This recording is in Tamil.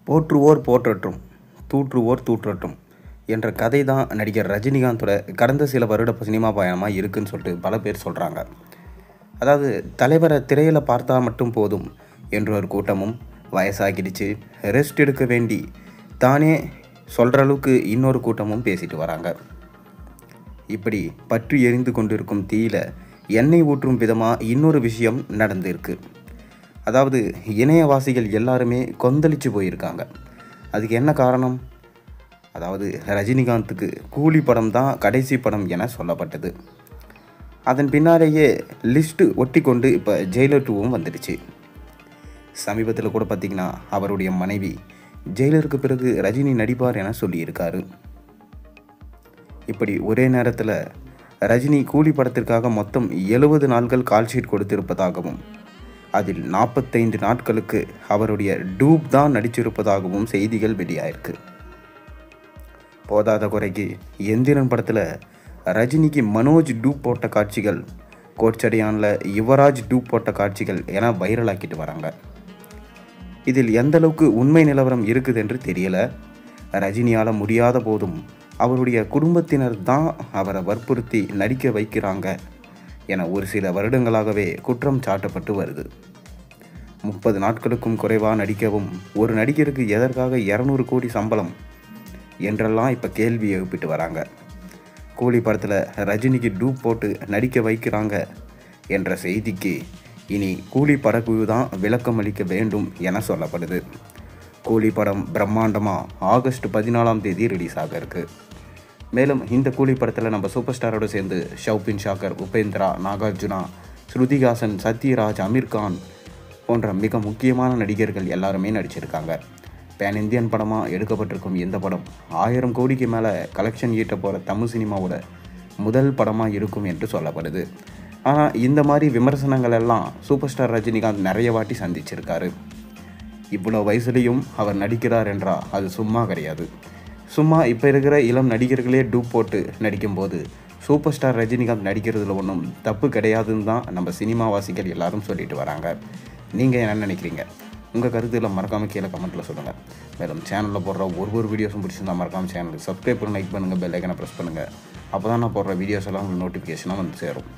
போற்றுவோர் போற்றட்டும், தூற்றுவோர் தூற்றட்டும் என்ற கதை தான் நடிகர் ரஜினிகாந்தோட கடந்த சில வருட சினிமா பயணமாக இருக்குன்னு சொல்லிட்டு பல பேர் சொல்கிறாங்க. அதாவது தலைவரை திரையில் பார்த்தா மட்டும் போதும் என்ற ஒரு கூட்டமும், வயசாகிடுச்சு ரெஸ்ட் எடுக்க வேண்டி தானே சொல்கிற அளவுக்கு இன்னொரு கூட்டமும் பேசிட்டு வராங்க. இப்படி பற்றி எரிந்து கொண்டிருக்கும் தீயில எண்ணெய் ஊற்றும் விதமாக இன்னொரு விஷயம் நடந்திருக்கு. அதாவது இணையவாசிகள் எல்லாருமே கொந்தளிச்சு போயிருக்காங்க. அதுக்கு என்ன காரணம்? அதாவது ரஜினிகாந்துக்கு கூலி படம் தான் கடைசி படம் என சொல்லப்பட்டது. அதன் பின்னாலேயே லிஸ்ட்டு ஒட்டி கொண்டு இப்போ ஜெயிலர் 2வும் வந்துடுச்சு. சமீபத்தில் கூட பார்த்திங்கன்னா அவருடைய மனைவி ஜெயிலருக்கு பிறகு ரஜினி நடிப்பார் என சொல்லியிருக்காரு. இப்படி ஒரே நேரத்தில் ரஜினி கூலி படத்திற்காக மொத்தம் 70 நாட்கள் கால்ஷீட் கொடுத்திருப்பதாகவும், அதில் 45 நாட்களுக்கு அவருடைய டூப் தான் நடிச்சிருப்பதாகவும் செய்திகள் வெளியாயிருக்கு. போதாத குறைக்கு எந்திரன் படத்தில் ரஜினிக்கு மனோஜ் டூப் போட்ட காட்சிகள், கோச்சடையானில் யுவராஜ் டூப் போட்ட காட்சிகள் என வைரலாக்கிட்டு வராங்க. இதில் எந்த அளவுக்கு உண்மை நிலவரம் இருக்குது என்று தெரியல. ரஜினியால் முடியாத போதும் அவருடைய குடும்பத்தினர் தான் அவரை வற்புறுத்தி நடிக்க வைக்கிறாங்க என ஒரு சில வருடங்களாகவே குற்றம் சாட்டப்பட்டு வருது. 30 நாட்களுக்கும் குறைவாக நடிக்கவும் ஒரு நடிகருக்கு எதற்காக 200 கோடி சம்பளம் என்றெல்லாம் இப்போ கேள்வி எழுப்பிட்டு வராங்க. கூலி படத்தில் ரஜினிக்கு டூப் போட்டு நடிக்க வைக்கிறாங்க என்ற செய்திக்கு இனி கூலி படக்குழு தான் விளக்கம் அளிக்க வேண்டும் என சொல்லப்படுது. கூலி படம் பிரம்மாண்டமாக ஆகஸ்ட் 14 ரிலீஸ் ஆக இருக்கு. மேலும் இந்த கூலி படத்தில் நம்ம சூப்பர் ஸ்டாரோடு சேர்ந்து ஷவுபின் ஷாக்கர், உபேந்திரா, நாகார்ஜுனா, ஸ்ருதிஹாசன், சத்யராஜ், அமீர்கான் போன்ற மிக முக்கியமான நடிகர்கள் எல்லாருமே நடிச்சிருக்காங்க. பேன் இந்தியன் படமாக எடுக்கப்பட்டிருக்கும் இந்த படம் 1000 கோடிக்கு மேலே கலெக்ஷன் ஈட்ட போகிற தமிழ் சினிமாவோட முதல் படமாக இருக்கும் என்று சொல்லப்படுது. ஆனால் இந்த மாதிரி விமர்சனங்கள் எல்லாம் சூப்பர் ஸ்டார் ரஜினிகாந்த் நிறைய வாட்டி சந்திச்சிருக்காரு. இவ்வளோ வயசுலேயும் அவர் நடிக்கிறார் என்றால் அது சும்மா கிடையாது. சும்மா இப்போ இருக்கிற இளம் நடிகர்களே டூப் போட்டு நடிக்கும்போது சூப்பர் ஸ்டார் ரஜினிகாந்த் நடிக்கிறதுல ஒன்றும் தப்பு கிடையாதுன்னு தான் நம்ம சினிமாவாசிகள் எல்லாரும் சொல்லிட்டு வராங்க. நீங்கள் என்ன நினைக்கிறீங்க? உங்கள் கருத்துக்களை மறக்காமல் கீழே கமெண்ட்டில் சொல்லுங்கள். மேலும் சேனலில் போடுற ஒரு வீடியோஸும் பிடிச்சிருந்தால் மறக்காமல் சேனலுக்கு சப்ஸ்கிரைப் பண்ணி லைக் பண்ணுங்கள், பெல் ஐக்கனை ப்ரெஸ் பண்ணுங்கள். அப்போ தான் நான் போடுற வீடியோஸ் எல்லாம் உங்களுக்கு நோட்டிஃபிகேஷனாக வந்து சேரும்.